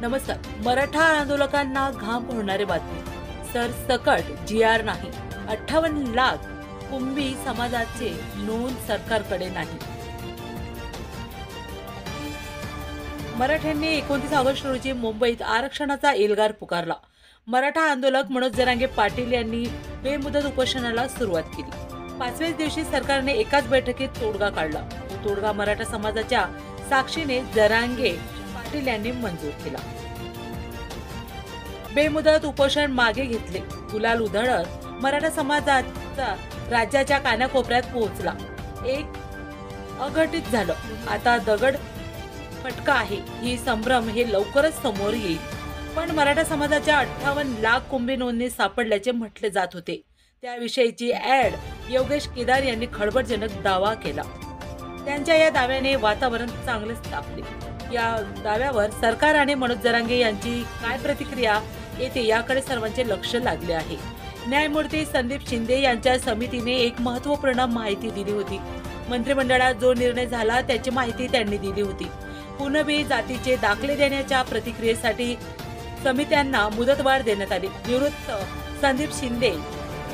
नमस्कार. मराठा आंदोलकांना घाम फोडणारी बातमी. सरसकट जी.आर. नाही. 58 लाख कुंभी समाजाचे नोंद सरकारकडे नाही. मराठ्यांनी 29 ऑगस्ट रोजी मुंबईत आरक्षणाचा एल्गार पुकारला. मराठा आंदोलक मनोज जरांगे पाटील यांनी बेमुदत उपोषणाला सुरुवात केली. 5व्याच दिवशी सरकारने एकाच बैठकीत तोडगा काढला. तो तोडगा मराठा समाजाच्या साक्षीने जरांगे पाटील यांनी मंजूर केला. बेमुदत उपोषण मागे घेतले. गुलाल उधळत मराठा समाजाचा राज्याच्या कानाकोपऱ्यात पोहोचला. एक अघटित झालं. आता दगड फटका आहे ही संभ्रम हे लवकरच समोर येईल. पण मराठा समाजाच्या 58 लाख कुंभी नोंदणी सापडल्याचे म्हटले जात होते. त्याविषयीची ऍड योगेश केदार यांनी खळबळजनक दावा केला. त्यांच्या या दाव्याने वातावरण चांगलेच तापले. या दाव्यावर सरकार आणि मनोज जरांगे यांची काय प्रतिक्रिया येते याकडे सर्वांचे लक्ष लागले आहे. न्यायमूर्ती संदीप शिंदे यांच्या समितीने एक महत्त्वपूर्ण माहिती दिली होती. मंत्रिमंडळात जो निर्णय झाला त्याची माहिती त्यांनी दिली होती. कुणबी जातीचे दाखले देण्याच्या प्रतिक्रियेसाठी समित्यांना मुदतवाढ देण्यात आली. निवृत्त संदीप शिंदे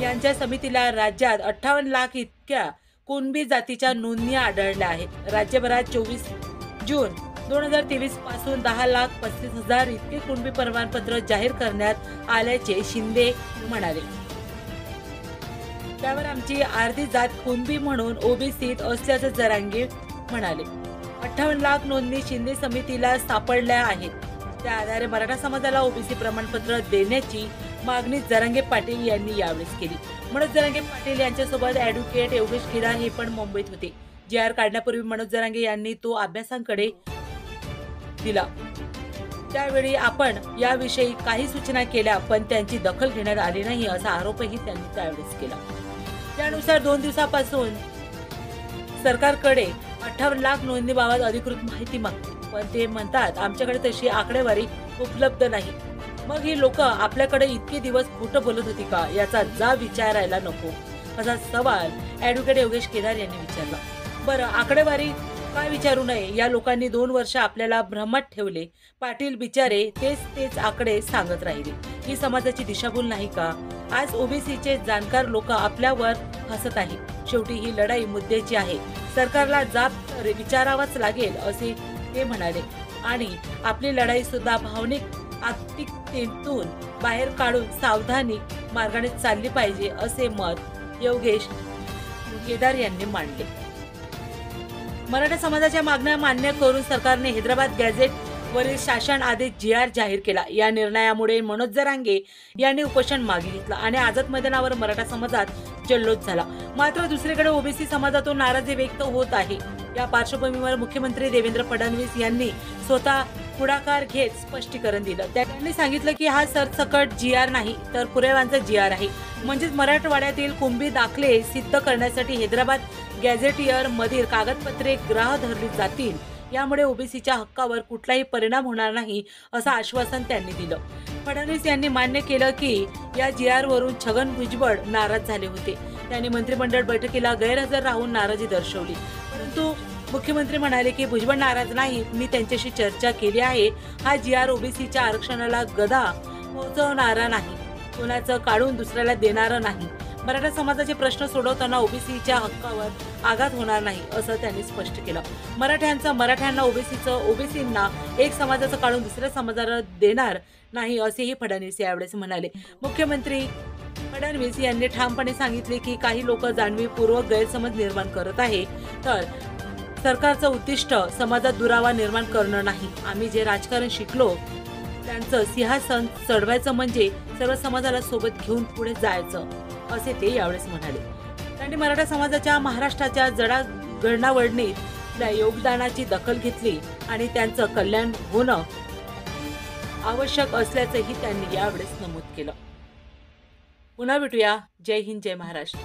यांच्या समितीला राज्यात 58 लाख इतक्या कुणबी जातीच्या नोंदण्या आढळल्या आहेत. राज्यभरात 24 जून 2023 पासून 10,35,000 इतके कुणबी प्रमाणपत्र जाहीर करण्यात आल्याचे शिंदे म्हणाले. त्यावर आमची अर्धी जात कुणबी म्हणून ओबीसीत असल्याचं जरांगे म्हणाले. 58 लाख नोंदणी शिंदे समितीला सापडल्या आहेत. त्या आधारे मराठा समाजाला ओबीसी प्रमाणपत्र देण्याची मागणी जरांगे पाटील यांनी यावेळेस केली. मनोज जरांगे पाटील यांच्यासोबत ॲडव्होकेट योगेश केदार हे पण मुंबईत होते. जी.आर. काढण्यापूर्वी मनोज जरांगे यांनी तो अभ्यासांकडे दिला. त्यावेळी आपण याविषयी काही सूचना केल्या पण त्यांची दखल घेण्यात आली नाही असा आरोपही त्यांनी त्यावेळेस केला. त्यानुसार 2 दिवसापासून सरकारकडे 58 लाख नोंदणीबाबत अधिकृत माहिती मागते. पण ते म्हणतात आमच्याकडे तशी आकडेवारी उपलब्ध नाही. मग ही लोक आपल्याकडे इतके दिवस खोटं बोलत होती का याचा जा विचारायला नको असा सवाल ॲडव्होकेट योगेश केदार यांनी विचारला. बरं, आकडेवारी काय विचारू नये? या लोकांनी 2 वर्ष आपल्याला भ्रमात ठेवले. पाटील बिचारे तेच आकडे सांगत राहिले. ही समाजाची दिशाभूल नाही का? आज ओबीसीचे जाणकार लोक आपल्यावर हसत आहे. शेवटी ही लढाई मुद्द्याची आहे. सरकारला जाब विचारावाच लागेल असे ते म्हणाले. आणि आपली लढाई सुद्धा भावनिक आर्थिकतेतून बाहेर काढून सावधानी मार्गाने चालली पाहिजे असे मत योगेश केदार यांनी मांडले. मराठा समाजाच्या मागण्या मान्य करून सरकारने हैदराबाद गॅझेट वरील शासन आदेश जी.आर. जाहीर केला. या निर्णयामुळे मनोज जरांगे यांनी उपोषण मागे घेतलं आणि आझाद मैदानावर मराठा समाजात जल्लोष झाला. मात्र दुसरीकडे ओबीसी समाजातून नाराजी व्यक्त होत आहे. या पार्श्वभूमीवर मुख्यमंत्री देवेंद्र फडणवीस यांनी स्वतः पुढाकार घेत स्पष्टीकरण दिलं. त्यांनी सांगितलं की हा सरसकट जी.आर. नाही तर पुराव्यांचा जी.आर. आहे. म्हणजेच मराठवाड्यातील कुणबी दाखले सिद्ध करण्यासाठी हैदराबाद गॅझेटियर मधील कागदपत्रे ग्राह्य धरली जातील. यामुळे ओबीसीच्या हक्कावर कुठलाही परिणाम होणार नाही असं आश्वासन त्यांनी दिलं. फडणवीस यांनी मान्य केलं की या जी.आर. वरून छगन भुजबळ नाराज झाले होते. त्यांनी मंत्रिमंडळ बैठकीला गैरहजर राहून नाराजी दर्शवली. परंतु मुख्यमंत्री म्हणाले की भुजबळ नाराज नाहीत. मी त्यांच्याशी चर्चा केली आहे. हा जी.आर. ओबीसीच्या आरक्षणाला गदा पोहोचवणारा नाही. कोणाचं काढून दुसऱ्याला देणारा नाही. मराठा समाजाचे प्रश्न सोडवताना ओबीसीच्या हक्कावर आघात होणार नाही असं त्यांनी स्पष्ट केलं. मराठ्यांना ओबीसींना एक समाजाचं काढून दुसऱ्या समाजाला देणार नाही असेही फडणवीस यावेळेस म्हणाले. मुख्यमंत्री फडणवीस यांनी ठामपणे सांगितले की काही लोक जाणीवपूर्वक गैरसमज निर्माण करत आहे. तर सरकारचं उद्दिष्ट समाजात दुरावा निर्माण करणं नाही. आम्ही जे राजकारण शिकलो त्यांचं सिंहासन चढवायचं म्हणजे सर्व समाजाला सोबत घेऊन पुढे जायचं असे ते यावेळेस म्हणाले. त्यांनी मराठा समाजाच्या महाराष्ट्राच्या जडणघडणावळीतल्या योगदानाची दखल घेतली आणि त्यांचं कल्याण होणं आवश्यक असल्याचंही त्यांनी यावेळेस नमूद केलं. पुन्हा भेटूया. जय हिंद, जय महाराष्ट्र.